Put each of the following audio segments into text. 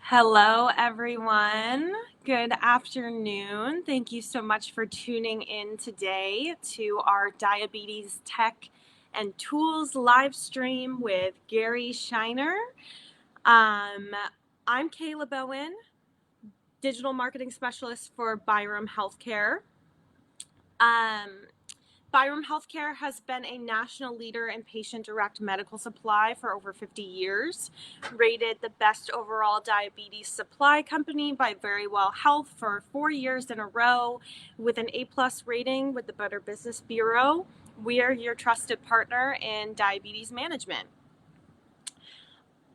Hello, everyone. Good afternoon. Thank you so much for tuning in today to our Diabetes Tech and Tools live stream with Gary Scheiner. Um, I'm Kayla Bowen, Digital Marketing Specialist for Byram Healthcare. Um, Byram Healthcare has been a national leader in patient direct medical supply for over 50 years, rated the best overall diabetes supply company by Verywell Health for 4 years in a row, with an A+ rating with the Better Business Bureau. We are your trusted partner in diabetes management.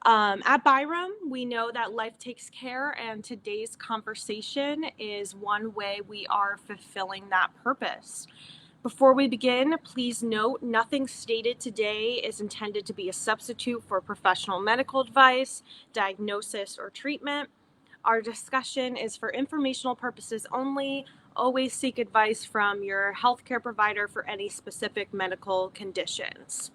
At Byram, we know that life takes care, and today's conversation is one way we are fulfilling that purpose. Before we begin, please note nothing stated today is intended to be a substitute for professional medical advice, diagnosis, or treatment. Our discussion is for informational purposes only. Always seek advice from your healthcare provider for any specific medical conditions.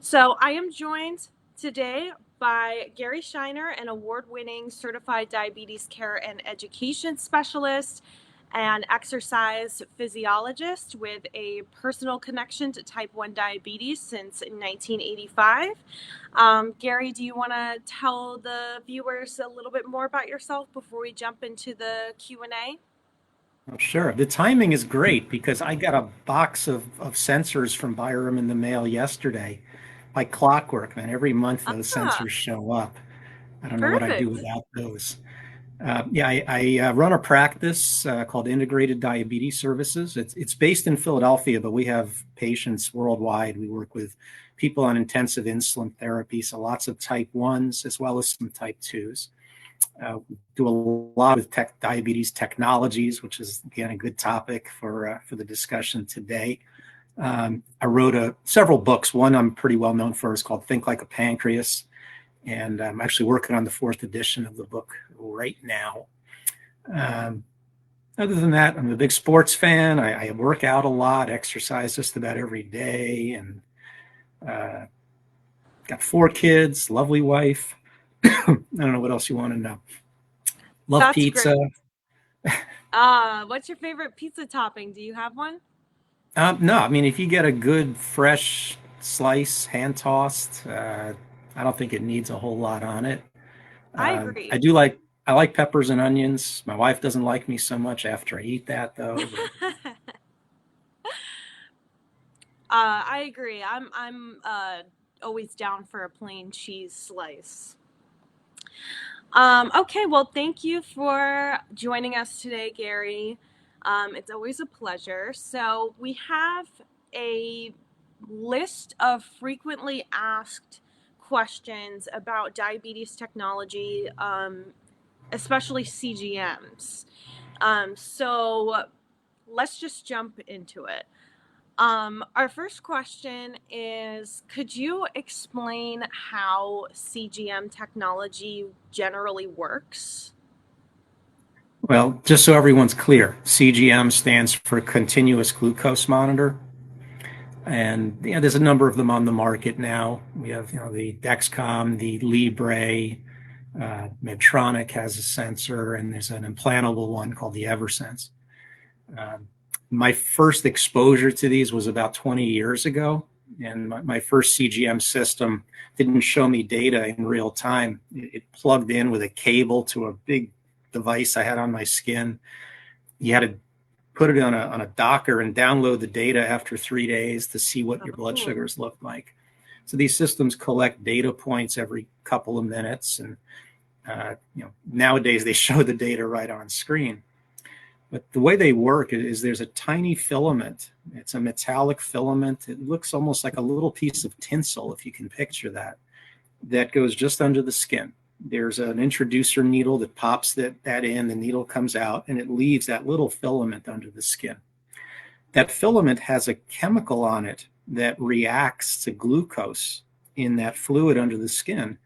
So I am joined today by Gary Scheiner, an award-winning certified diabetes care and education specialist and exercise physiologist with a personal connection to type 1 diabetes since 1985. Gary, do you want to tell the viewers a little bit more about yourself before we jump into the Q&A? Oh, sure. The timing is great because I got a box of sensors from Byram in the mail yesterday by clockwork, man. Every month those Ah, sensors show up. I don't know what I'd do perfect. without those. I run a practice called Integrated Diabetes Services. It's based in Philadelphia, but we have patients worldwide. We work with people on intensive insulin therapy, so lots of type 1s as well as some type 2s. We do a lot with diabetes technologies, which is again a good topic for the discussion today. I wrote several books. One I'm pretty well known for is called Think Like a Pancreas, and I'm actually working on the fourth edition of the book right now. Um, Other than that, I'm a big sports fan. I work out a lot, exercise just about every day, and uh, got 4 kids, lovely wife. I don't know what else you want to know. Love That's pizza. great. What's your favorite pizza topping? Do you have one? No, I mean, if you get a good fresh slice, hand tossed, I don't think it needs a whole lot on it. I I agree. do like I like peppers and onions. My wife doesn't like me so much after I eat that though. But I agree. I'm always down for a plain cheese slice. Okay, well, thank you for joining us today, Gary. It's always a pleasure. So we have a list of frequently asked questions about diabetes technology, especially CGMs. So let's just jump into it. Our first question is, could you explain how CGM technology generally works? well, just so everyone's clear, CGM stands for continuous glucose monitor. And there's a number of them on the market now. We have the Dexcom, the Libre, Medtronic has a sensor, and there's an implantable one called the Eversense. Um, my first exposure to these was about 20 years ago, and my first CGM system didn't show me data in real time. It plugged in with a cable to a big device I had on my skin. You had to put it on a docker and download the data after 3 days to see what your blood Oh, sugars looked like. So these systems collect data points every couple of minutes, and nowadays they show the data right on screen. But the way they work is there's a tiny filament. It's a metallic filament. It looks almost like a little piece of tinsel, if you can picture that, that goes just under the skin. There's an introducer needle that pops that in, the needle comes out, and it leaves that little filament under the skin. That filament has a chemical on it that reacts to glucose in that fluid under the skin.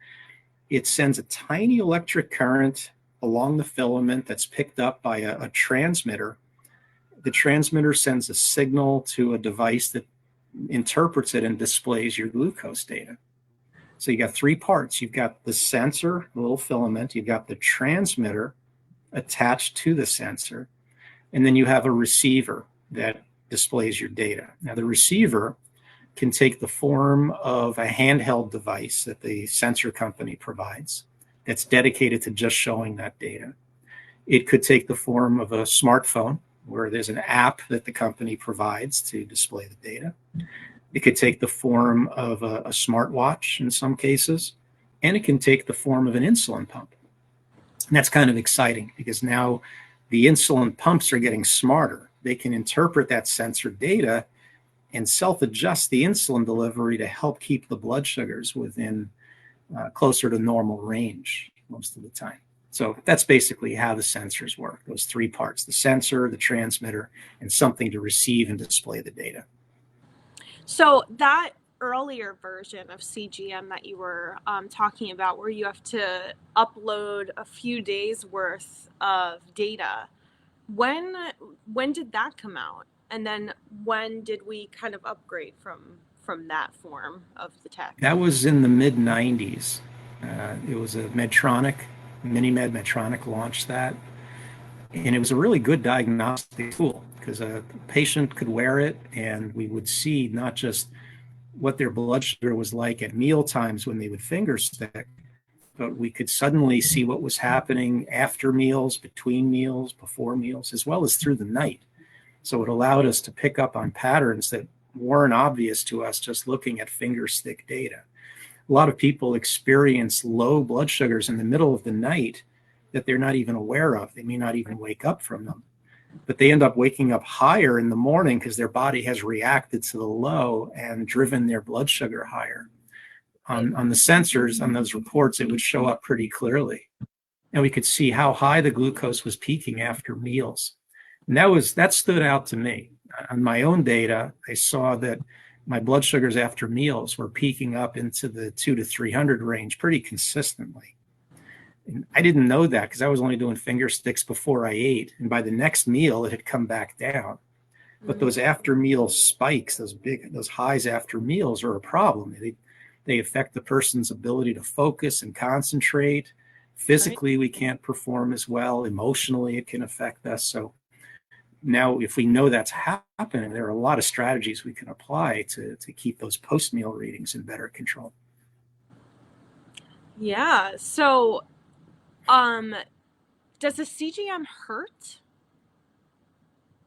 It sends a tiny electric current along the filament that's picked up by a transmitter. The transmitter sends a signal to a device that interprets it and displays your glucose data. So you got three parts. You've got the sensor, the little filament, you've got the transmitter attached to the sensor, and then you have a receiver that displays your data. Now, the receiver can take the form of a handheld device that the sensor company provides that's dedicated to just showing that data. It could take the form of a smartphone where there's an app that the company provides to display the data. It could take the form of a smartwatch in some cases, and it can take the form of an insulin pump. And that's kind of exciting because now the insulin pumps are getting smarter. They can interpret that sensor data and self-adjust the insulin delivery to help keep the blood sugars within closer to normal range most of the time. So that's basically how the sensors work, those three parts: the sensor, the transmitter, and something to receive and display the data. So that earlier version of CGM that you were talking about, where you have to upload a few days worth of data, when when did that come out? And then when did we kind of upgrade from that form of the tech? That was in the mid 90s. It was a Medtronic, MiniMed Medtronic launched that. And it was a really good diagnostic tool because a patient could wear it and we would see not just what their blood sugar was like at meal times when they would finger stick, but we could suddenly see what was happening after meals, between meals, before meals, as well as through the night. So it allowed us to pick up on patterns that weren't obvious to us just looking at finger stick data. A lot of people experience low blood sugars in the middle of the night that they're not even aware of. They may not even wake up from them, but they end up waking up higher in the morning because their body has reacted to the low and driven their blood sugar higher. On the sensors, on those reports, it would show up pretty clearly. And we could see how high the glucose was peaking after meals. And that stood out to me. On my own data, I saw that my blood sugars after meals were peaking up into the 2 to 300 range pretty consistently. And I didn't know that because I was only doing finger sticks before I ate. And by the next meal, it had come back down. But those after meal spikes, those highs after meals are a problem. They affect the person's ability to focus and concentrate. Right. Physically, we can't perform as well. Emotionally, it can affect us. So now, if we know that's happening, there are a lot of strategies we can apply to keep those post meal readings in better control. Yeah. So, um, does the CGM hurt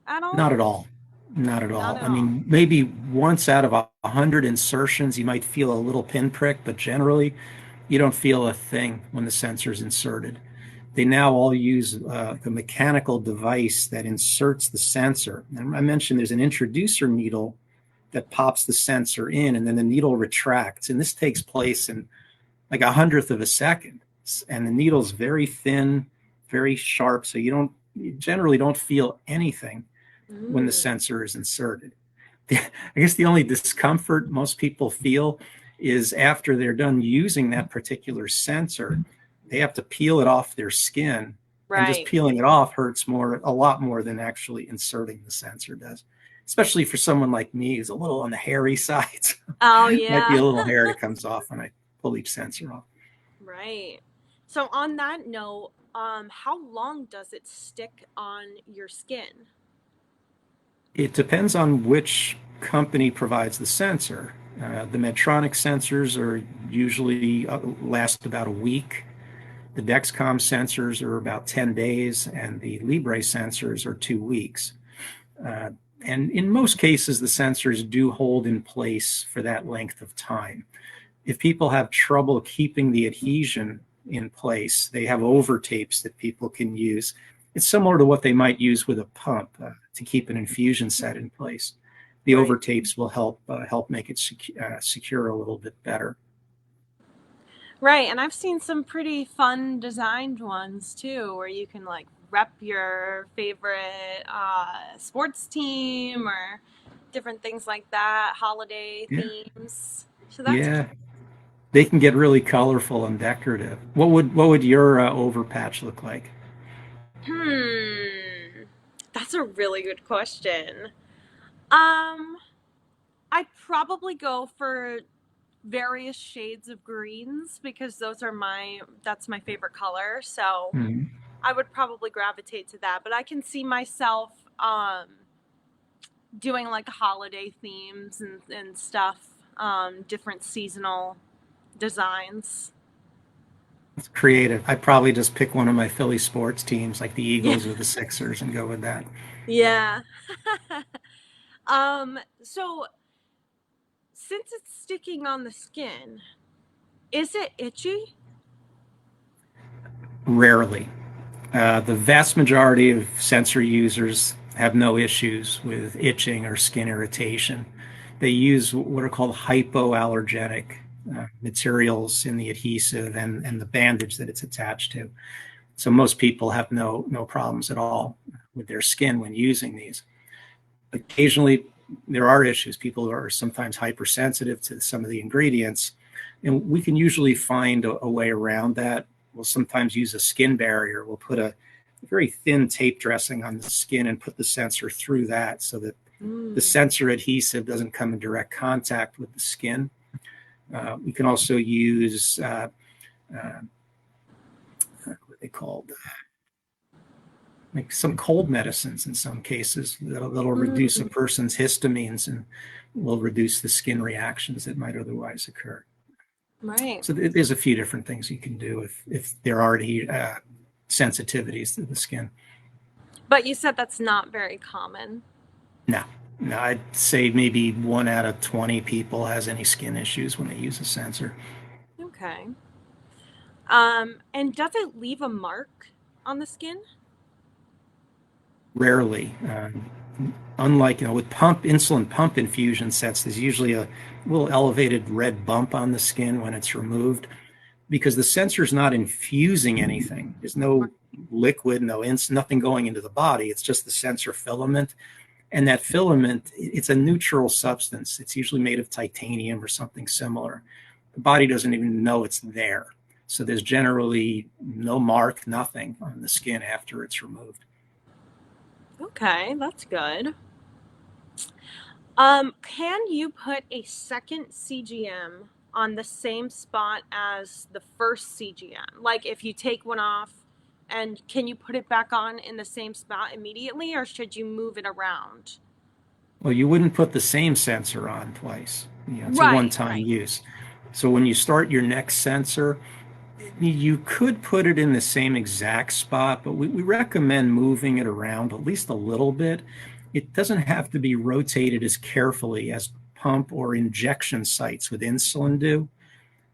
at all? Not at all. Not at Not all. at I all. mean, maybe once out of 100 insertions, you might feel a little pinprick, but generally, you don't feel a thing when the sensor's inserted. They now all use the mechanical device that inserts the sensor. And I mentioned there's an introducer needle that pops the sensor in, and then the needle retracts. And this takes place in like a hundredth of a second. And the needle's very thin, very sharp, so you generally don't feel anything when the Mm, sensor is inserted. I guess the only discomfort most people feel is after they're done using that particular sensor, they have to peel it off their skin, and just right. peeling it off hurts a lot more than actually inserting the sensor does. Especially for someone like me who's a little on the hairy side. Oh, Might be yeah. a little hair that comes off when I pull each sensor off. Right. So on that note, how long does it stick on your skin? It depends on which company provides the sensor. The Medtronic sensors are usually last about a week. The Dexcom sensors are about 10 days, and the Libre sensors are 2 weeks. Uh, and in most cases, the sensors do hold in place for that length of time. If people have trouble keeping the adhesion in place, they have over tapes that people can use. It's similar to what they might use with a pump to keep an infusion set in place. The Right. over tapes will help make it secure a little bit better. Right. And I've seen some pretty fun designed ones too, where you can like rep your favorite sports team or different things like that, holiday Yeah, themes. So that's yeah, they can get really colorful and decorative. What would your over patch look like? hmm. That's a really good question. Um, I'd probably go for various shades of greens because that's my favorite color. So Mhm. I would probably gravitate to that. But I can see myself doing like holiday themes and stuff, different seasonal designs. It's creative. I'd probably just pick one of my Philly sports teams, like the Yeah. Eagles or the Sixers, and go with that. Yeah. So since it's sticking on the skin, is it itchy? Rarely. The vast majority of sensor users have no issues with itching or skin irritation. They use what are called hypoallergenic materials in the adhesive and the bandage that it's attached to. So most people have no problems at all with their skin when using these. Occasionally, there are issues. People are sometimes hypersensitive to some of the ingredients, and we can usually find a way around that. We'll sometimes use a skin barrier. We'll put a very thin tape dressing on the skin and put the sensor through that so that the Mm. sensor adhesive doesn't come in direct contact with the skin. We can also use what they call like some cold medicines in some cases that'll reduce a Mm. person's histamines and will reduce the skin reactions that might otherwise occur. Right. So there's a few different things you can do if there are any sensitivities to the skin. But you said that's not very common. No, no, I'd say maybe 1 out of 20 people has any skin issues when they use a sensor. Okay. And does it leave a mark on the skin? Rarely. Unlike with insulin pump infusion sets, there's usually a little elevated red bump on the skin when it's removed because the sensor's not infusing anything. There's no liquid, nothing going into the body. It's just the sensor filament, and that filament, it's a neutral substance. It's usually made of titanium or something similar. The body doesn't even know it's there, so there's generally no mark, nothing on the skin after it's removed. Okay, that's good. Can you put a second CGM on the same spot as the first CGM? Like if you take one off, and can you put it back on in the same spot immediately, or should you move it around? Well, you wouldn't put the same sensor on twice. It's a Right, one-time right. use. So when you start your next sensor, you could put it in the same exact spot, but we recommend moving it around at least a little bit. It doesn't have to be rotated as carefully as pump or injection sites with insulin do.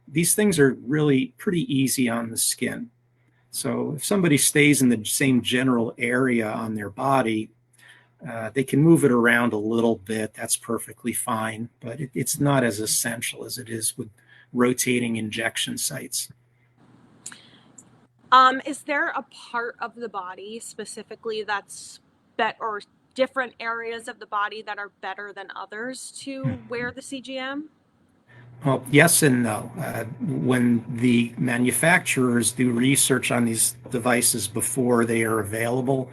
These things are really pretty easy on the skin. So if somebody stays in the same general area on their body, they can move it around a little bit. That's perfectly fine, but it's not as essential as it is with rotating injection sites. Is there a part of the body specifically that's or different areas of the body that are better than others to wear the CGM? Well, yes and no. When the manufacturers do research on these devices before they are available,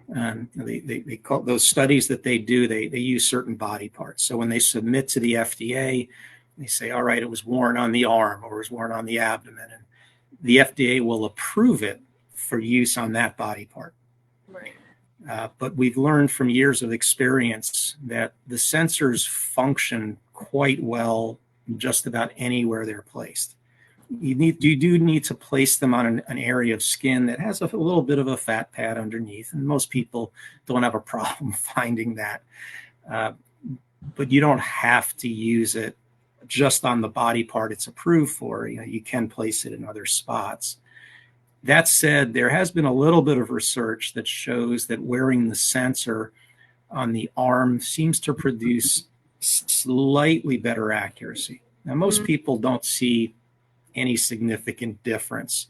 they call those studies that they do, they use certain body parts. So when they submit to the FDA, they say, all right, it was worn on the arm or it was worn on the abdomen. And the FDA will approve it for use on that body part. Right. But we've learned from years of experience that the sensors function quite well just about anywhere they're placed. You do need to place them on an area of skin that has a little bit of a fat pad underneath, and most people don't have a problem finding that. Uh, but you don't have to use it just on the body part it's approved for. You can place it in other spots. That said, there has been a little bit of research that shows that wearing the sensor on the arm seems to produce slightly better accuracy. Now, most Mm. people don't see any significant difference.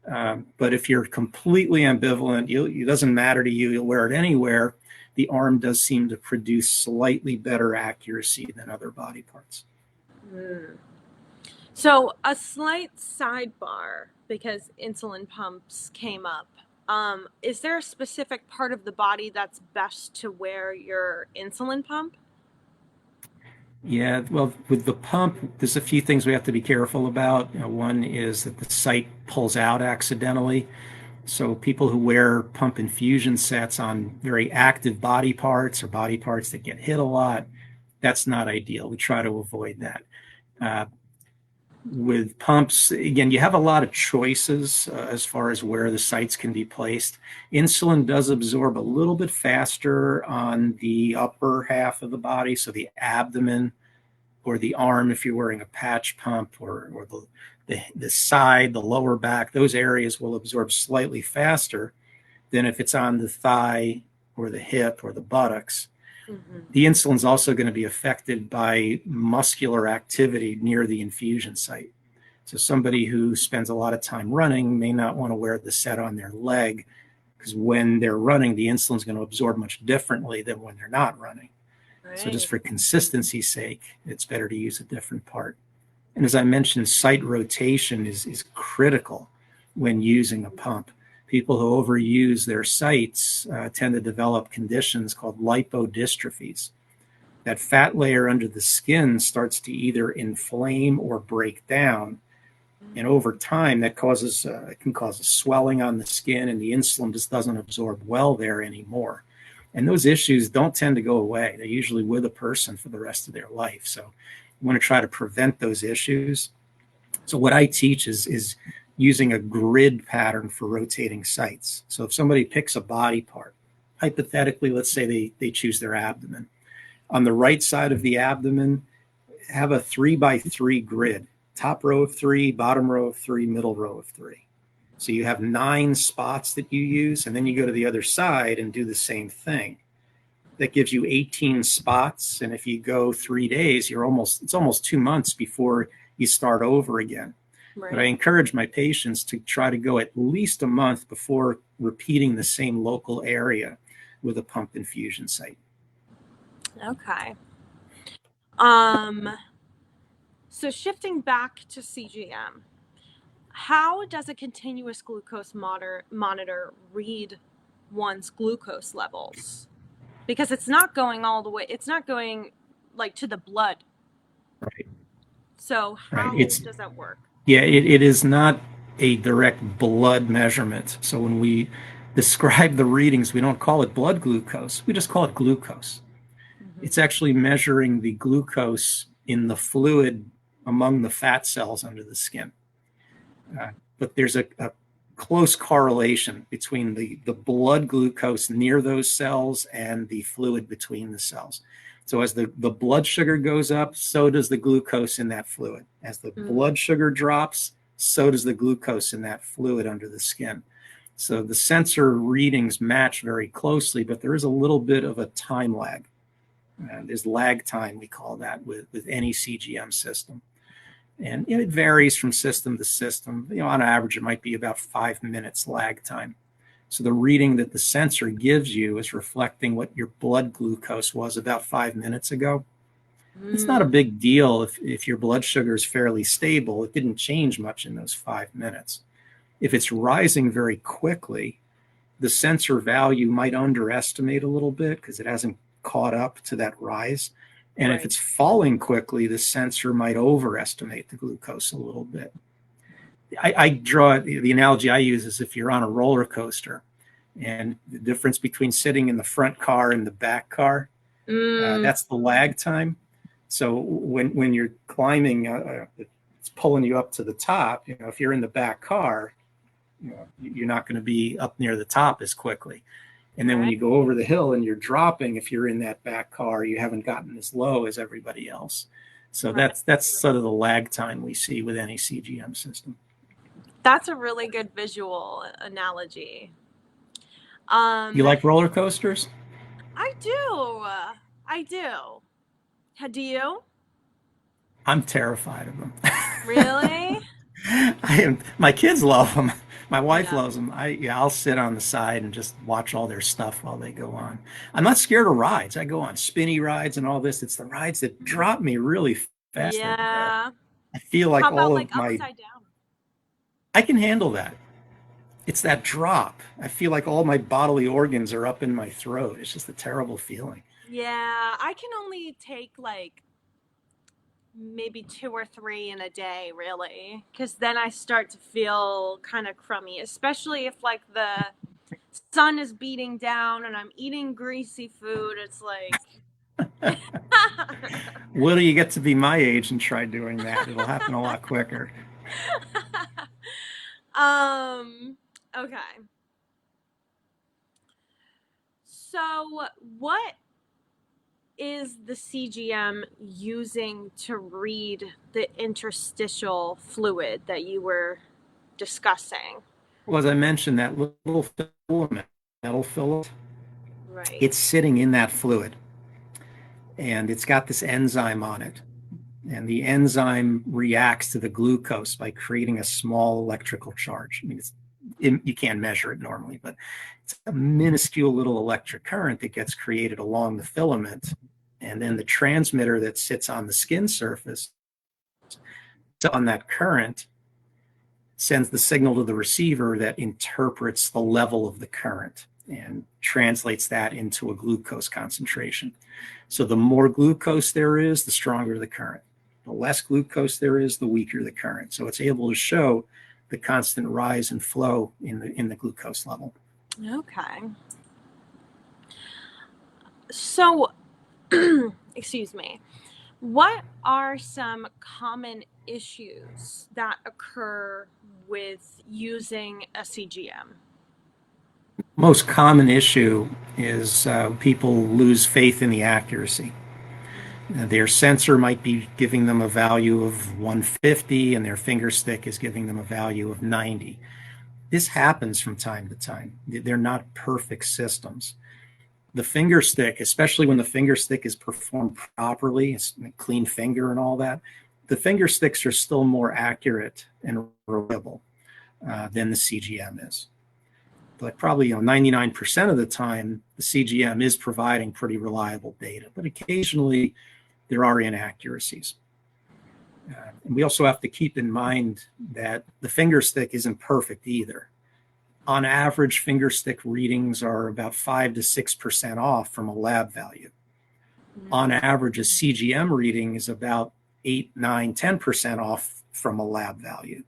But if you're completely ambivalent, it doesn't matter to you, you'll wear it anywhere. The arm does seem to produce slightly better accuracy than other body parts. Mm. So, a slight sidebar because insulin pumps came up. Is there a specific part of the body that's best to wear your insulin pump? Yeah, well, with the pump, there's a few things we have to be careful about. One is that the site pulls out accidentally. So people who wear pump infusion sets on very active body parts or body parts that get hit a lot, that's not ideal. We try to avoid that. Uh, with pumps, again, you have a lot of choices as far as where the sites can be placed. Insulin does absorb a little bit faster on the upper half of the body, so the abdomen or the arm if you're wearing a patch pump, or the side, the lower back, those areas will absorb slightly faster than if it's on the thigh or the hip or the buttocks. Hmm. The insulin is also going to be affected by muscular activity near the infusion site. So somebody who spends a lot of time running may not want to wear the set on their leg, because when they're running, the insulin is going to absorb much differently than when they're not running. So just Right. for consistency's sake, it's better to use a different part. And as I mentioned, site rotation is critical when using a pump. People who overuse their sites tend to develop conditions called lipodystrophies. That fat layer under the skin starts to either inflame or break down. And over time, that causes it can cause a swelling on the skin, and the insulin just doesn't absorb well there anymore. And those issues don't tend to go away. They're usually with a person for the rest of their life. So you want to try to prevent those issues. So what I teach is using a grid pattern for rotating sites. So if somebody picks a body part, hypothetically, let's say they choose their abdomen. On the right side of the abdomen, have a 3 by 3 grid: top row of three, bottom row of three, middle row of three. So you have 9 spots that you use, and then you go to the other side and do the same thing. That gives you 18 spots. And if you go 3 days, it's almost 2 months before you start over again. But I Right. encourage my patients to try to go at least a month before repeating the same local area with a pump infusion site. Okay. Um, so shifting back to CGM, how does a continuous glucose monitor read one's glucose levels? Because it's not going all the way, it's not going like to the blood. Right. So Right. how does that work? It is not a direct blood measurement. So when we describe the readings, we don't call it blood glucose. We just call it glucose. Hmm. It's actually measuring the glucose in the fluid among the fat cells under the skin. Uh, but there's a close correlation between the blood glucose near those cells and the fluid between the cells. So as the blood sugar goes up, so does the glucose in that fluid. As the blood sugar drops, so does the glucose in that fluid under the skin. So the sensor readings match very closely, but there is a little bit of a time lag. There's lag time, we call that, with any CGM system. And it varies from system to system. On average, it might be about 5 minutes lag time. So the reading that the sensor gives you is reflecting what your blood glucose was about 5 minutes ago. It's not a Mm. big deal if your blood sugar is fairly stable. It didn't change much in those 5 minutes. If it's rising very quickly, the sensor value might underestimate a little bit because it hasn't caught up to that rise. And if Right. it's falling quickly, the sensor might overestimate the glucose a little bit. I draw the analogy I use is if you're on a roller coaster, and the difference between sitting in the front car and the back car, Mm. that's the lag time. So when you're climbing, it's pulling you up to the top. If you're in the back car, you're not going to be up near the top as quickly. And then when Right. you go over the hill and you're dropping, if you're in that back car, you haven't gotten as low as everybody else. So Right. that's sort of the lag time we see with any CGM system. That's a really good visual analogy. Um, You like roller coasters? I do. I do. Do you? I'm terrified of them. Really? My kids love them. My wife Yeah. loves them. I'll sit on the side and just watch all their stuff while they go on. I'm not scared of rides. I go on spinny rides and all this. It's the rides that drop me really fast. Yeah. I feel How like about all like of my upside down? I can handle that. It's that drop. I feel like all my bodily organs are up in my throat. It's just a terrible feeling. Yeah, I can only take like maybe 2 or 3 in a day, really, because then I start to feel kind of crummy, especially if like the sun is beating down and I'm eating greasy food. It's like, Will you get to be my age and try doing that? It'll happen a lot quicker. okay. So, what is the CGM using to read the interstitial fluid that you were discussing? Well, as I mentioned, that little filament, metal filament, Right. it's sitting in that fluid, and it's got this enzyme on it. And the enzyme reacts to the glucose by creating a small electrical charge. I mean, you can't measure it normally, but it's a minuscule little electric current that gets created along the filament. And then the transmitter that sits on the skin surface on that current sends the signal to the receiver that interprets the level of the current and translates that into a glucose concentration. So the more glucose there is, the stronger the current. The less glucose there is, the weaker the current. So it's able to show the constant rise and flow in the glucose level. Okay. So, excuse me. What are some common issues that occur with using a CGM? Most common issue is people lose faith in the accuracy. Their sensor might be giving them a value of 150 and their finger stick is giving them a value of 90. This happens from time to time. They're not perfect systems. The finger stick, especially when the finger stick is performed properly, it's a clean finger and all that, the finger sticks are still more accurate and reliable than the CGM is. But probably 99% of the time, the CGM is providing pretty reliable data. But occasionally, there are inaccuracies. And we also have to keep in mind that the finger stick isn't perfect either. On average, finger stick readings are about 5 to 6% off from a lab value. On average, a CGM reading is about 8, 9, 10% off from a lab value.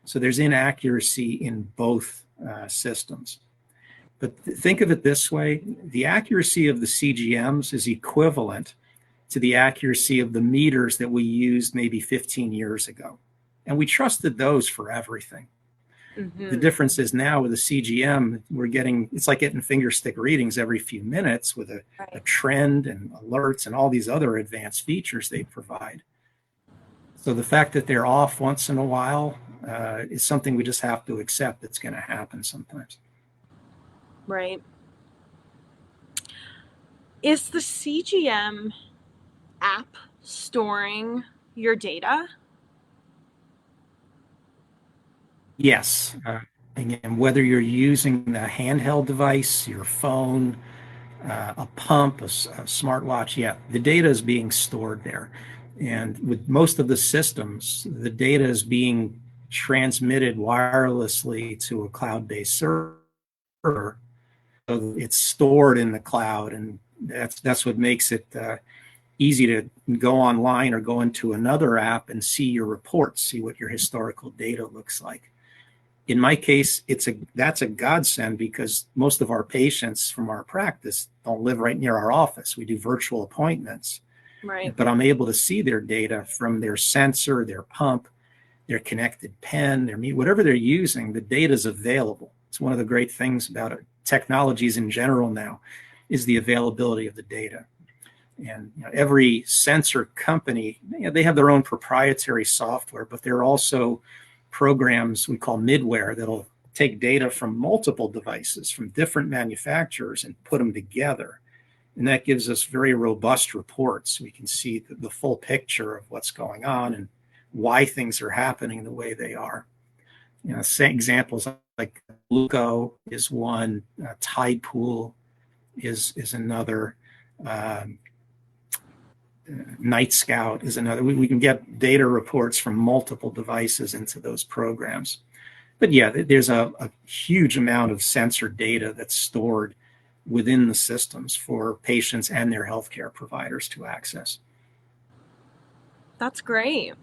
So there's inaccuracy in both systems. But think of it this way, the accuracy of the CGMs is equivalent to the accuracy of the meters that we used maybe 15 years ago. And we trusted those for everything. Mm-hmm. The difference is now with a CGM, it's like getting finger stick readings every few minutes with a trend and alerts and all these other advanced features they provide. So the fact that they're off once in a while is something we just have to accept. It's going to happen sometimes. Right. Is the CGM app storing your data? Yes. Again, whether you're using a handheld device, your phone, a pump, a smartwatch, yeah, the data is being stored there. And with most of the systems, the data is being transmitted wirelessly to a cloud-based server. So it's stored in the cloud, and that's what makes it easy to go online or go into another app and see your reports, see what your historical data looks like. In my case, that's a godsend because most of our patients from our practice don't live right near our office. We do virtual appointments. Right. But I'm able to see their data from their sensor, their pump, their connected pen, whatever they're using, the data is available. It's one of the great things about it. Technologies in general now is the availability of the data. And every sensor company, they have their own proprietary software, but there are also programs we call midware that'll take data from multiple devices from different manufacturers and put them together. And that gives us very robust reports. We can see the full picture of what's going on and why things are happening the way they are. Say examples like Gluco is one, Tide Pool is another, Night Scout is another. We can get data reports from multiple devices into those programs. But yeah, there's a huge amount of sensor data that's stored within the systems for patients and their healthcare providers to access. That's great.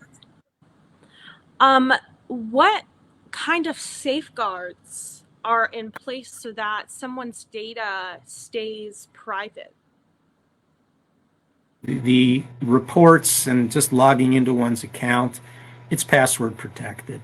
Um, what kind of safeguards are in place so that someone's data stays private? The reports and just logging into one's account, it's password protected.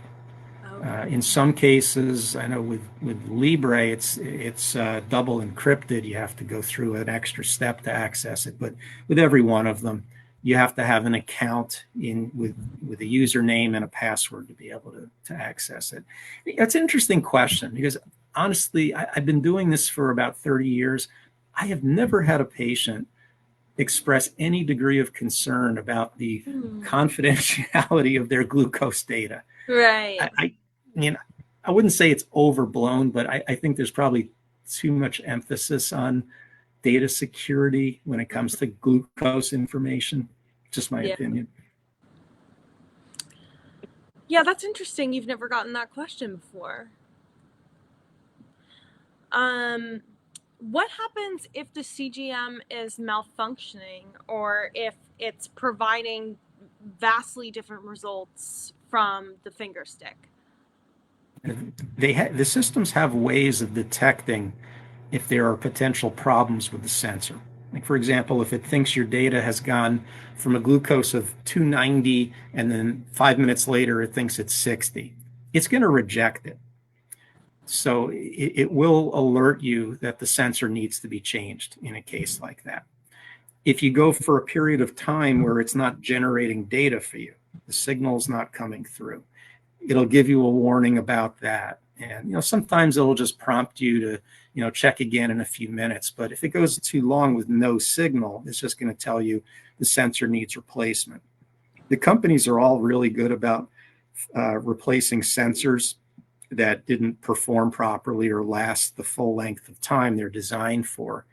Okay. In some cases, I know with Libre, it's double encrypted. You have to go through an extra step to access it. But with every one of them, you have to have an account in with a username and a password to be able to access it. That's an interesting question because honestly, I've been doing this for about 30 years. I have never had a patient express any degree of concern about the Hmm. confidentiality of their glucose data. Right. I mean, I wouldn't say it's overblown, but I think there's probably too much emphasis on data security when it comes Mhm. to glucose information. Just my Yeah. opinion. Yeah, that's interesting. You've never gotten that question before. Um, what happens if the CGM is malfunctioning or if it's providing vastly different results from the finger stick? The systems have ways of detecting if there are potential problems with the sensor. Like for example, if it thinks your data has gone from a glucose of 290 and then 5 minutes later it thinks it's 60, it's going to reject it. So it will alert you that the sensor needs to be changed in a case like that. If you go for a period of time where it's not generating data for you, the signal's not coming through, it'll give you a warning about that. And sometimes it'll just prompt you to check again in a few minutes. But if it goes too long with no signal, it's just going to tell you the sensor needs replacement. The companies are all really good about replacing sensors that didn't perform properly or last the full length of time they're designed for.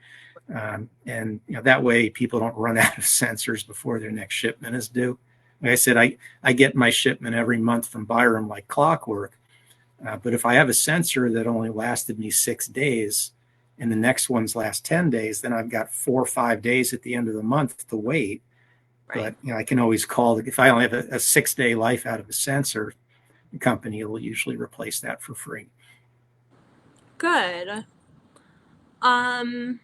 And that way people don't run out of sensors before their next shipment is due. Like I said, I get my shipment every month from Byram like clockwork. But if I have a sensor that only lasted me 6 days and the next one's last 10 days, then I've got 4 or 5 days at the end of the month to wait. Right. But I can always call if I only have a 6 day life out of a sensor, the company will usually replace that for free. Good. Um,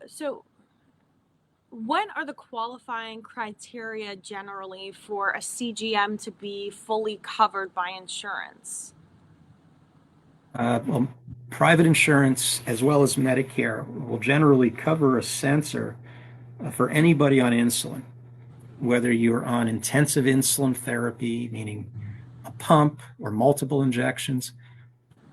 so what are the qualifying criteria generally for a CGM to be fully covered by insurance? Well, private insurance as well as Medicare will generally cover a sensor for anybody on insulin, whether you're on intensive insulin therapy, meaning a pump or multiple injections,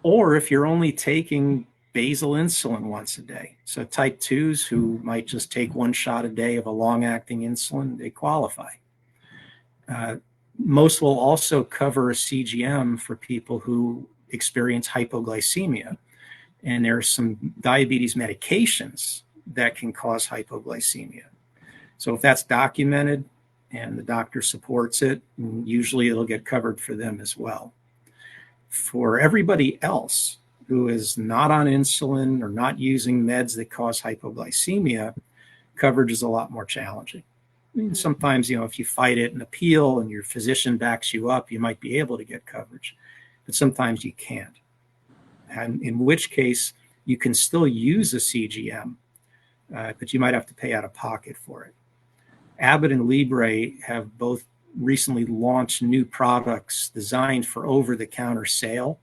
or if you're only taking basal insulin once a day. So type 2s who might just take one shot a day of a long-acting insulin, they qualify. Uh, Most will also cover a CGM for people who experience hypoglycemia. And there are some diabetes medications that can cause hypoglycemia. So if that's documented and the doctor supports it, usually it'll get covered for them as well. For everybody else who is not on insulin or not using meds that cause hypoglycemia, coverage is a lot more challenging. I mean, Mm-hmm. sometimes, if you fight it and appeal and your physician backs you up, you might be able to get coverage, but sometimes you can't. And in which case, you can still use a CGM, but you might have to pay out of pocket for it. Abbott and Libre have both recently launched new products designed for over the counter sale.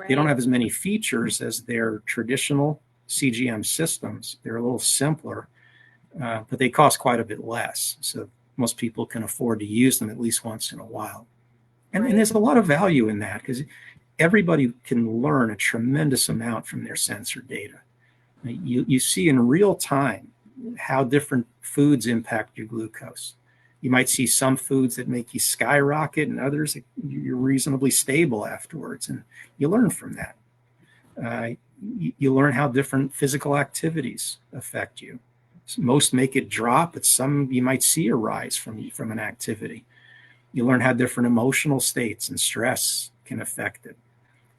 They don't Right. have as many features as their traditional CGM systems. They're a little simpler, but they cost quite a bit less. So most people can afford to use them at least once in a while. And Right. there's a lot of value in that because everybody can learn a tremendous amount from their sensor data. You see in real time how different foods impact your glucose. You might see some foods that make you skyrocket and others that you're reasonably stable afterwards. And you learn from that. Uh, you learn how different physical activities affect you. Most make it drop, but some you might see a rise from an activity. You learn how different emotional states and stress can affect it.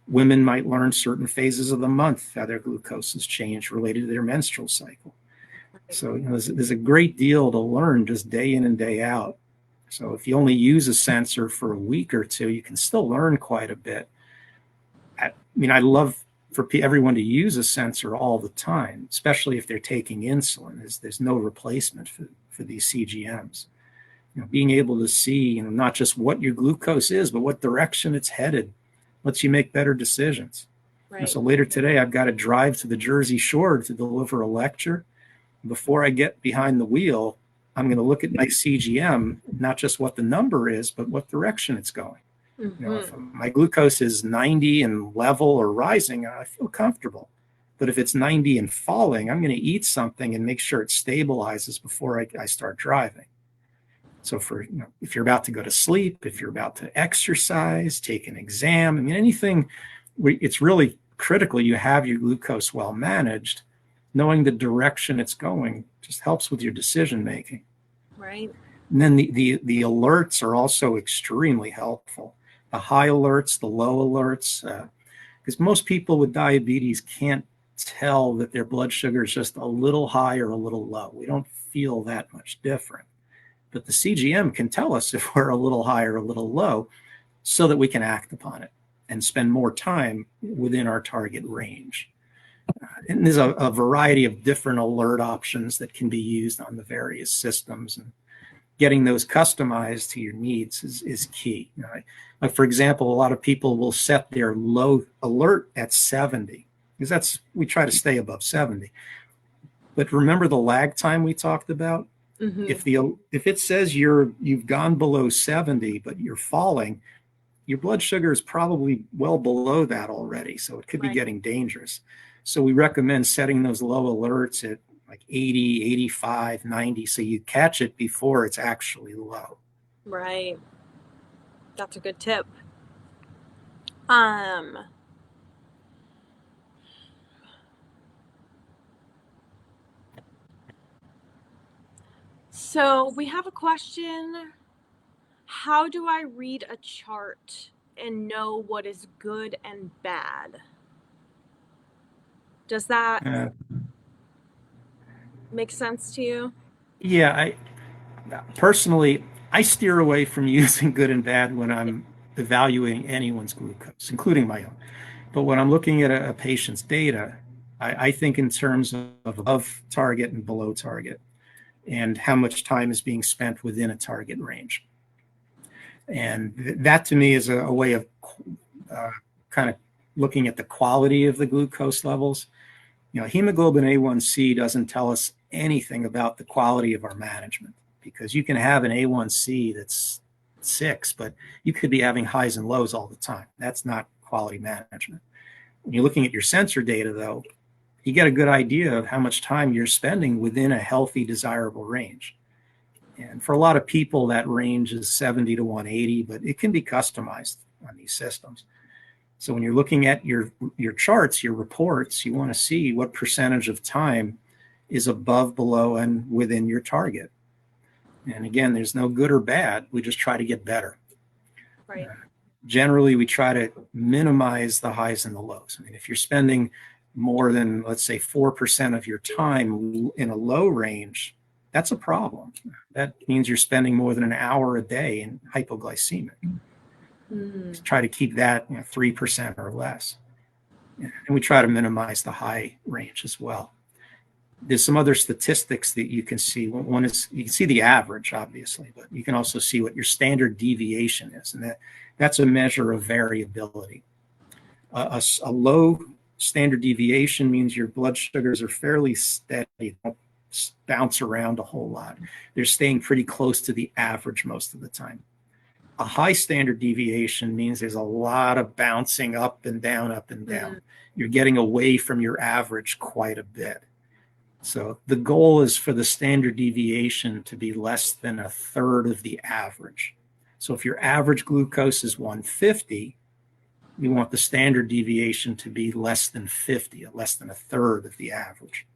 Women might learn certain phases of the month how their glucose has changed related to their menstrual cycle. So, there's a great deal to learn just day in and day out. So if you only use a sensor for a week or two, you can still learn quite a bit. I mean, I love for everyone to use a sensor all the time, especially if they're taking insulin. There's no replacement for these CGMs. Being able to see, not just what your glucose is, but what direction it's headed, lets you make better decisions. Right. So later today, I've got to drive to the Jersey Shore to deliver a lecture. Before I get behind the wheel, I'm going to look at my CGM, not just what the number is, but what direction it's going. If my glucose is 90 and level or rising, I feel comfortable. But if it's 90 and falling, I'm going to eat something and make sure it stabilizes before I start driving. So if you're about to go to sleep, if you're about to exercise, take an exam, I mean, anything, it's really critical you have your glucose well managed. Knowing the direction it's going just helps with your decision making. Right. And then the alerts are also extremely helpful. The high alerts, the low alerts, because most people with diabetes can't tell that their blood sugar is just a little high or a little low. We don't feel that much different. But the CGM can tell us if we're a little high or a little low so that we can act upon it and spend more time within our target range. And there's a variety of different alert options that can be used on the various systems, and getting those customized to your needs is key. Like for example, a lot of people will set their low alert at 70 because we try to stay above 70. But remember the lag time we talked about? If it says you've gone below 70 but you're falling, your blood sugar is probably well below that already, so it could be getting dangerous. So we recommend setting those low alerts at like 80, 85, 90, so you catch it before it's actually low. Right. That's a good tip. So we have a question. How do I read a chart and know what is good and bad? Does that make sense to you? Yeah, personally, I steer away from using good and bad when I'm evaluating anyone's glucose, including my own. But when I'm looking at a patient's data, I think in terms of above target and below target, and how much time is being spent within a target range. And that to me is a way of kind of looking at the quality of the glucose levels. Hemoglobin A1C doesn't tell us anything about the quality of our management, because you can have an A1C that's 6, but you could be having highs and lows all the time. That's not quality management. When you're looking at your sensor data, though, you get a good idea of how much time you're spending within a healthy, desirable range. And for a lot of people, that range is 70 to 180, but it can be customized on these systems. So when you're looking at your charts, your reports, you want to see what percentage of time is above, below, and within your target. And again, there's no good or bad. We just try to get better. Right. Generally, we try to minimize the highs and the lows. I mean, if you're spending more than, let's say, 4% of your time in a low range, that's a problem. That means you're spending more than an hour a day in hypoglycemic. Try to keep that 3% or less. And we try to minimize the high range as well. There's some other statistics that you can see. One is you can see the average, obviously, but you can also see what your standard deviation is. And that's a measure of variability. A low standard deviation means your blood sugars are fairly steady. They don't bounce around a whole lot. They're staying pretty close to the average most of the time. A high standard deviation means there's a lot of bouncing up and down, up and down. You're getting away from your average quite a bit. So the goal is for the standard deviation to be less than a third of the average. So if your average glucose is 150, you want the standard deviation to be less than 50, less than a third of the average.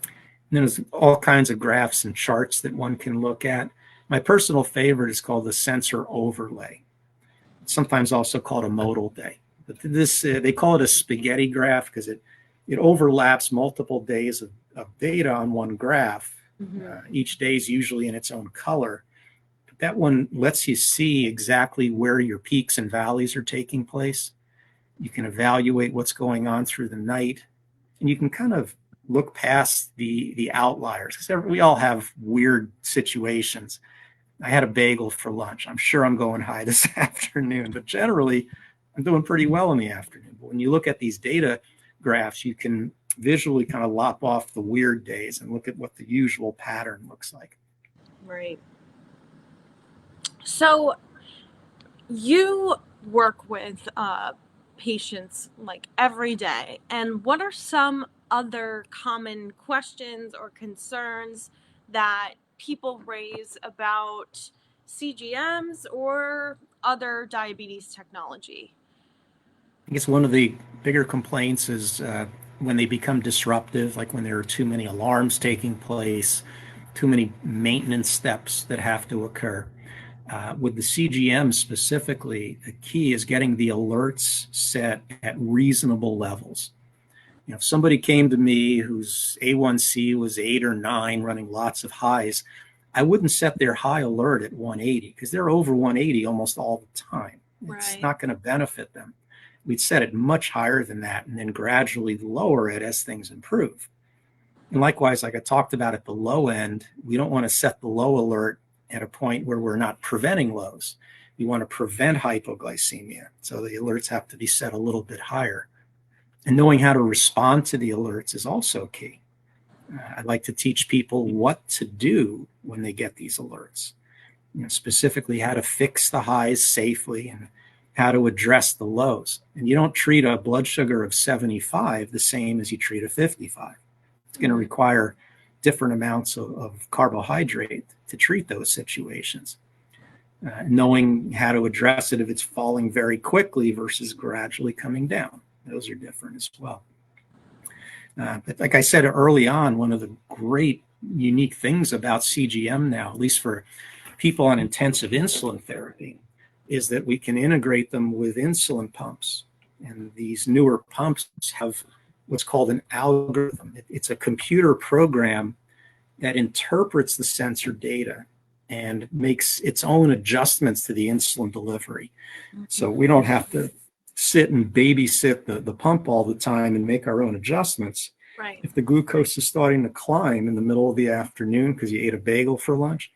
And then there's all kinds of graphs and charts that one can look at. My personal favorite is called the sensor overlay. It's sometimes also called a modal day. But they call it a spaghetti graph because it it overlaps multiple days of data on one graph. Mm-hmm. Each day is usually in its own color. But that one lets you see exactly where your peaks and valleys are taking place. You can evaluate what's going on through the night, and you can kind of look past the outliers, because we all have weird situations. I had a bagel for lunch. I'm sure I'm going high this afternoon, but generally I'm doing pretty well in the afternoon. But when you look at these data graphs, you can visually kind of lop off the weird days and look at what the usual pattern looks like. Right. So you work with patients like every day, and what are some other common questions or concerns that people raise about CGMs or other diabetes technology? I guess one of the bigger complaints is when they become disruptive, like when there are too many alarms taking place, too many maintenance steps that have to occur. With the CGM specifically, the key is getting the alerts set at reasonable levels. You know, if somebody came to me whose A1C was 8 or 9, running lots of highs, I wouldn't set their high alert at 180 because they're over 180 almost all the time. It's Right. not going to benefit them. We'd set it much higher than that and then gradually lower it as things improve. And likewise, like I talked about at the low end, we don't want to set the low alert at a point where we're not preventing lows. We want to prevent hypoglycemia. So the alerts have to be set a little bit higher. And knowing how to respond to the alerts is also key. I'd like to teach people what to do when they get these alerts, you know, specifically how to fix the highs safely and how to address the lows. And you don't treat a blood sugar of 75 the same as you treat a 55. It's going to require different amounts of carbohydrate to treat those situations. Knowing how to address it if it's falling very quickly versus gradually coming down. Those are different as well. But like I said early on, one of the great unique things about CGM now, at least for people on intensive insulin therapy, is that we can integrate them with insulin pumps. And these newer pumps have what's called an algorithm. It's a computer program that interprets the sensor data and makes its own adjustments to the insulin delivery. So we don't have to sit and babysit the pump all the time and make our own adjustments. Right. If the glucose is starting to climb in the middle of the afternoon because you ate a bagel for lunch,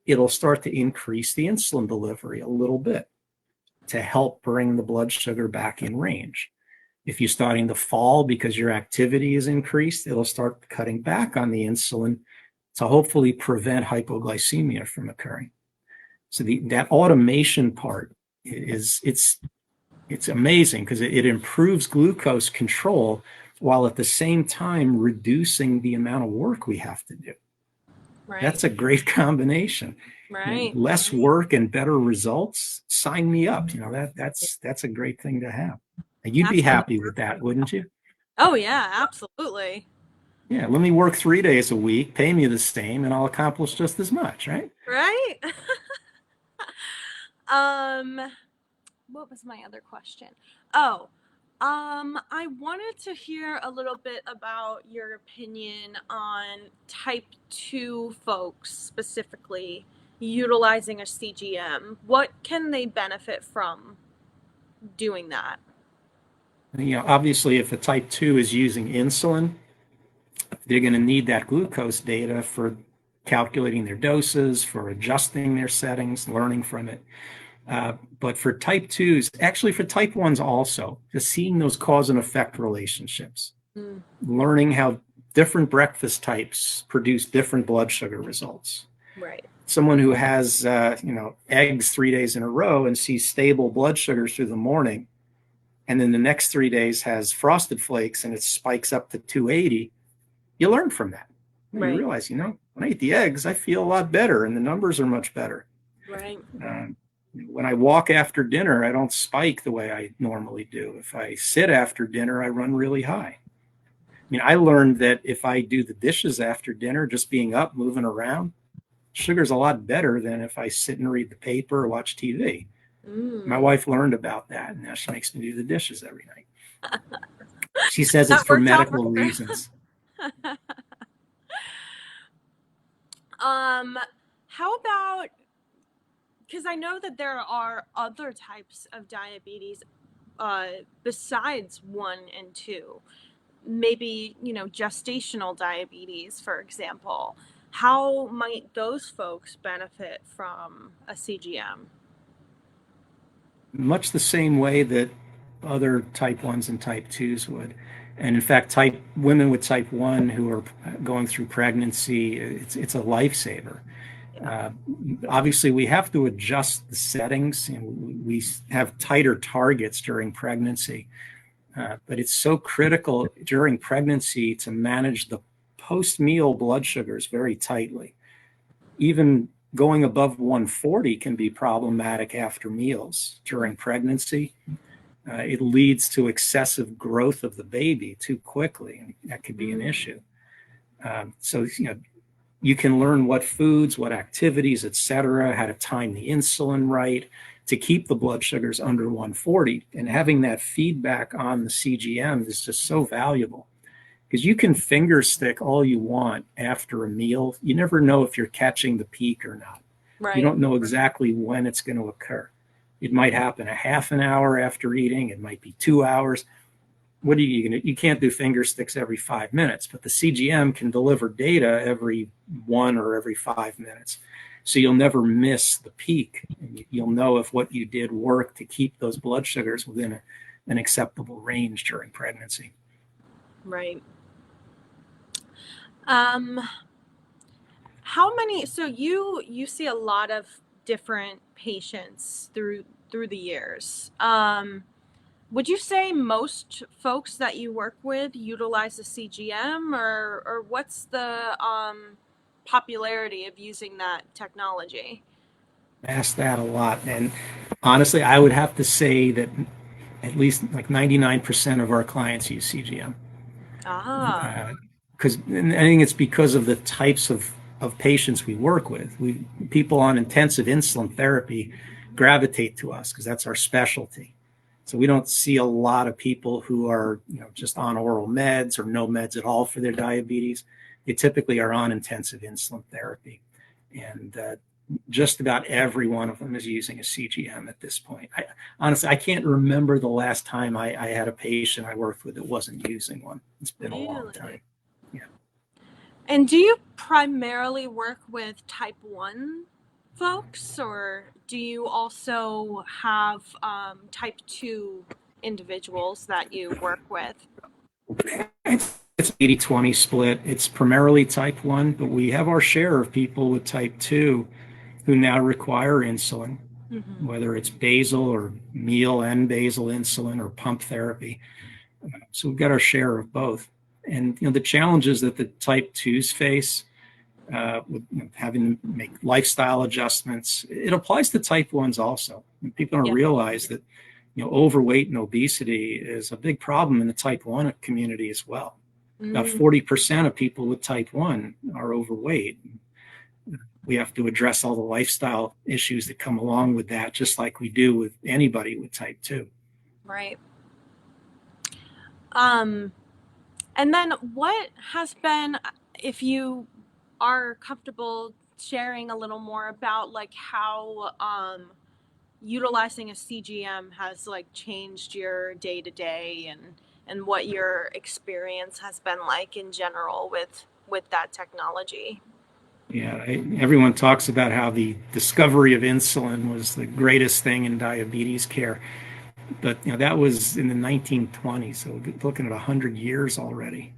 it'll start to increase the insulin delivery a little bit to help bring the blood sugar back in range. If you're starting to fall because your activity is increased, it'll start cutting back on the insulin to hopefully prevent hypoglycemia from occurring. So that automation part it's amazing because it improves glucose control while at the same time reducing the amount of work we have to do. Right. That's a great combination. Right. Less work and better results. Sign me up. You know, that's a great thing to have. And you'd be happy with that, wouldn't you? Oh yeah, absolutely. Yeah, let me work 3 days a week, pay me the same, and I'll accomplish just as much, right? Right? um what was my other question? Oh, I wanted to hear a little bit about your opinion on type 2 folks specifically utilizing a CGM. What can they benefit from doing that? You know, obviously, if a type 2 is using insulin, they're going to need that glucose data for calculating their doses, for adjusting their settings, learning from it. But for type 2s, actually for type 1s also, just seeing those cause and effect relationships, learning how different breakfast types produce different blood sugar results. Right. Someone who has, eggs 3 days in a row and sees stable blood sugars through the morning, and then the next 3 days has frosted flakes and it spikes up to 280, you learn from that. You Right. realize, when I eat the eggs, I feel a lot better and the numbers are much better. Right. When I walk after dinner, I don't spike the way I normally do. If I sit after dinner, I run really high. I learned that if I do the dishes after dinner, just being up, moving around, sugar's a lot better than if I sit and read the paper or watch TV. My wife learned about that, and now she makes me do the dishes every night. She says it's That for worked out for medical her. reasons. Um, how about, because I know that there are other types of diabetes uh, besides 1 and 2, maybe, gestational diabetes, for example. How might those folks benefit from a CGM? Much the same way that other type 1s and type 2s would. And in fact, type women with type 1 who are going through pregnancy, it's a lifesaver. Yeah. Uh, Obviously, we have to adjust the settings. We have tighter targets during pregnancy, but it's so critical during pregnancy to manage the post-meal blood sugars very tightly. Even going above 140 can be problematic after meals during pregnancy. It leads to excessive growth of the baby too quickly, and that could be an Mm, issue. So, you can learn what foods, what activities, et cetera, how to time the insulin right to keep the blood sugars under 140. And having that feedback on the CGM is just so valuable because you can finger stick all you want after a meal. You never know if you're catching the peak or not. You right. don't know exactly when it's going to occur. It might happen a half an hour after eating, it might be 2 hours. What are you going to, you can't do finger sticks every 5 minutes, but the CGM can deliver data every 1 or every 5 minutes. So you'll never miss the peak. And you'll know if what you did worked to keep those blood sugars within an acceptable range during pregnancy. Right. Um, how many, so you see a lot of different patients through the years. Would you say most folks that you work with utilize the CGM, or what's the popularity of using that technology? I ask that a lot. And honestly, I would have to say that at least like 99% of our clients use CGM. Ah, Because I think it's because of the types of patients we work with. People on intensive insulin therapy gravitate to us because that's our specialty. So we don't see a lot of people who are just on oral meds or no meds at all for their diabetes. They typically are on intensive insulin therapy, and just about every one of them is using a CGM at this point. Honestly, I can't remember the last time I had a patient I worked with that wasn't using one. It's been a long really? time. Yeah. And do you primarily work with type 1 folks, or do you also have type 2 individuals that you work with? It's 80-20 split. It's primarily type 1, but we have our share of people with type 2 who now require insulin, Hmm. whether it's basal or meal and basal insulin or pump therapy. So we've got our share of both. And the challenges that the type 2s face with having to make lifestyle adjustments, it applies to type 1s also. And people don't Yeah. realize that overweight and obesity is a big problem in the type 1 community as well. About Mm, 40% of people with type 1 are overweight. We have to address all the lifestyle issues that come along with that, just like we do with anybody with type 2. right. Um, and then what has been, if you are comfortable sharing a little more about like how utilizing a CGM has like changed your day to day, and what your experience has been like in general with that technology. Yeah, everyone talks about how the discovery of insulin was the greatest thing in diabetes care, but that was in the 1920s, so we're looking at 100 years already.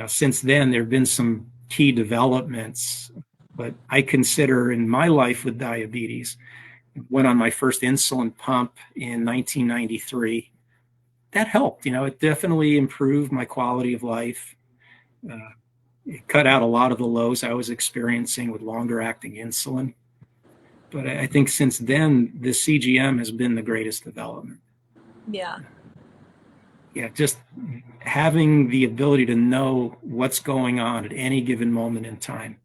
Since then there have been some key developments, but I consider in my life with diabetes, went on my first insulin pump in 1993. That helped. It definitely improved my quality of life. Uh, it cut out a lot of the lows I was experiencing with longer acting insulin. But I think since then, the CGM has been the greatest development. Yeah. Yeah, just having the ability to know what's going on at any given moment in time,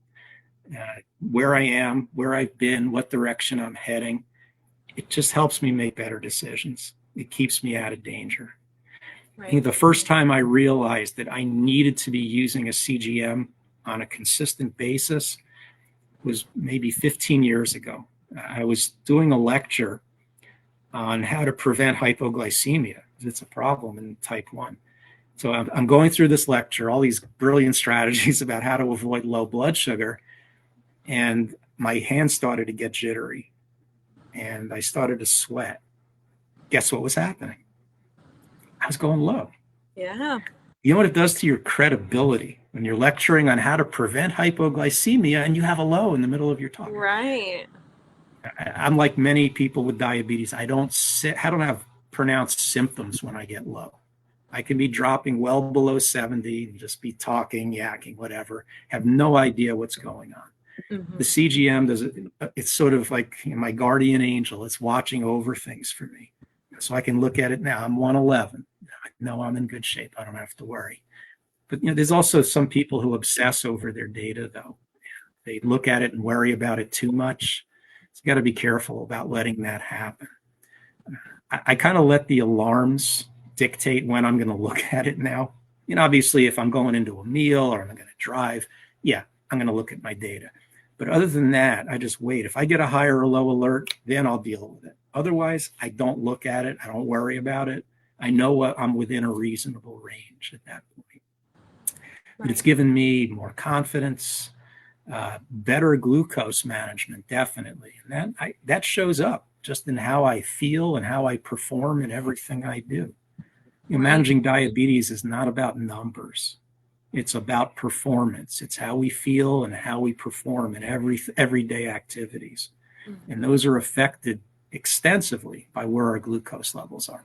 where I am, where I've been, what direction I'm heading. It just helps me make better decisions. It keeps me out of danger. I think Right. the first time I realized that I needed to be using a CGM on a consistent basis was maybe 15 years ago. I was doing a lecture on how to prevent hypoglycemia. It's a problem in type 1. So I'm going through this lecture, all these brilliant strategies about how to avoid low blood sugar. And my hands started to get jittery and I started to sweat. Guess what was happening? I was going low. Yeah. You know what it does to your credibility when you're lecturing on how to prevent hypoglycemia and you have a low in the middle of your talk? Right. I'm like many people with diabetes. I don't have pronounced symptoms when I get low. I can be dropping well below 70 and just be talking, yakking, whatever, have no idea what's going on. The Hmm. CGM does it. It's sort of like my guardian angel. It's watching over things for me. So I can look at it now. I'm 111. I know I'm in good shape. I don't have to worry. But there's also some people who obsess over their data, though. They look at it and worry about it too much. So you got to be careful about letting that happen. I kind of let the alarms dictate when I'm going to look at it now. Obviously, if I'm going into a meal or I'm going to drive, yeah, I'm going to look at my data. But other than that, I just wait. If I get a high or low alert, then I'll deal with it. Otherwise, I don't look at it. I don't worry about it. I know I'm within a reasonable range at that point. But it's Right. given me more confidence, better glucose management, definitely. And that shows up just in how I feel and how I perform in everything I do. Right. Managing diabetes is not about numbers. It's about performance. It's how we feel and how we perform in everyday activities. And Hmm. those are affected extensively by where our glucose levels are.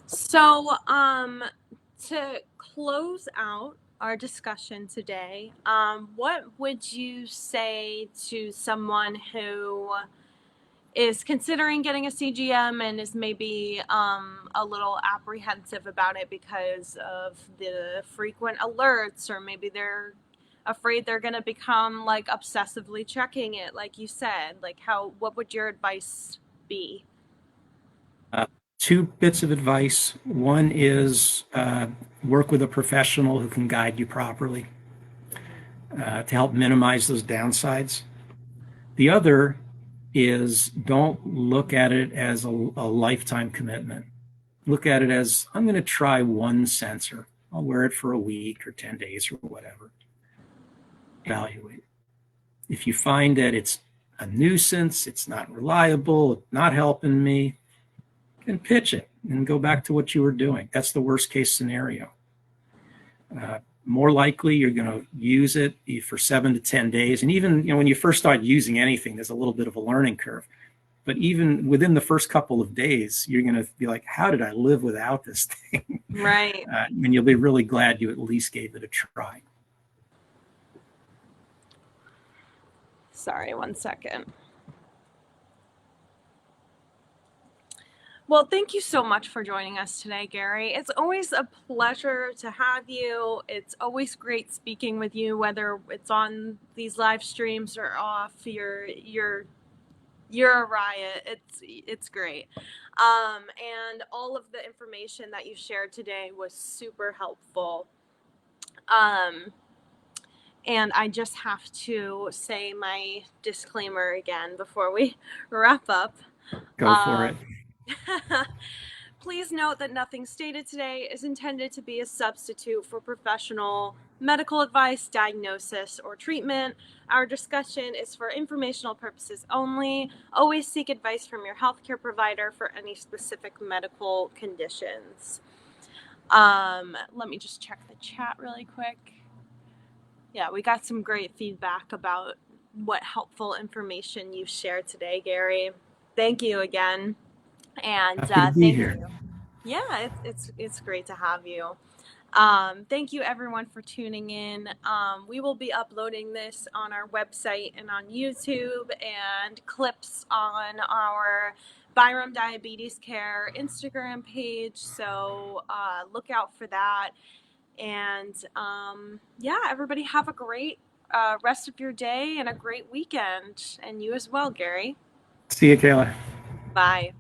So, to close out our discussion today, what would you say to someone who is considering getting a CGM and is maybe a little apprehensive about it because of the frequent alerts, or maybe they're afraid they're going to become like obsessively checking it, like you said? Like, what would your advice be? Uh, Two bits of advice. One is work with a professional who can guide you properly to help minimize those downsides. The other is don't look at it as a lifetime commitment. Look at it as I'm going to try one sensor. I'll wear it for a week or 10 days or whatever. Evaluate. If you find that it's a nuisance, it's not reliable, not helping me, then pitch it and go back to what you were doing. That's the worst case scenario. More likely, you're going to use it for 7 to 10 days. And even when you first start using anything, there's a little bit of a learning curve. But even within the first couple of days, you're going to be like, how did I live without this thing? Right. And you'll be really glad you at least gave it a try. Sorry, one second. Well, thank you so much for joining us today, Gary. It's always a pleasure to have you. It's always great speaking with you, whether it's on these live streams or off. You're a riot. It's great. And all of the information that you shared today was super helpful. Um, and I just have to say my disclaimer again before we wrap up. Go for Um, it. Please note that nothing stated today is intended to be a substitute for professional medical advice, diagnosis, or treatment. Our discussion is for informational purposes only. Always seek advice from your healthcare provider for any specific medical conditions. Let me just check the chat really quick. Yeah, we got some great feedback about what helpful information you shared today, Gary. Thank you again. And Happy to be thank here. you. Yeah, it's great to have you. Thank you everyone for tuning in. We will be uploading this on our website and on YouTube, and clips on our Byram Diabetes Care Instagram page. So look out for that. And yeah, everybody have a great rest of your day and a great weekend. And you as well, Gary. See you, Kayla. Bye.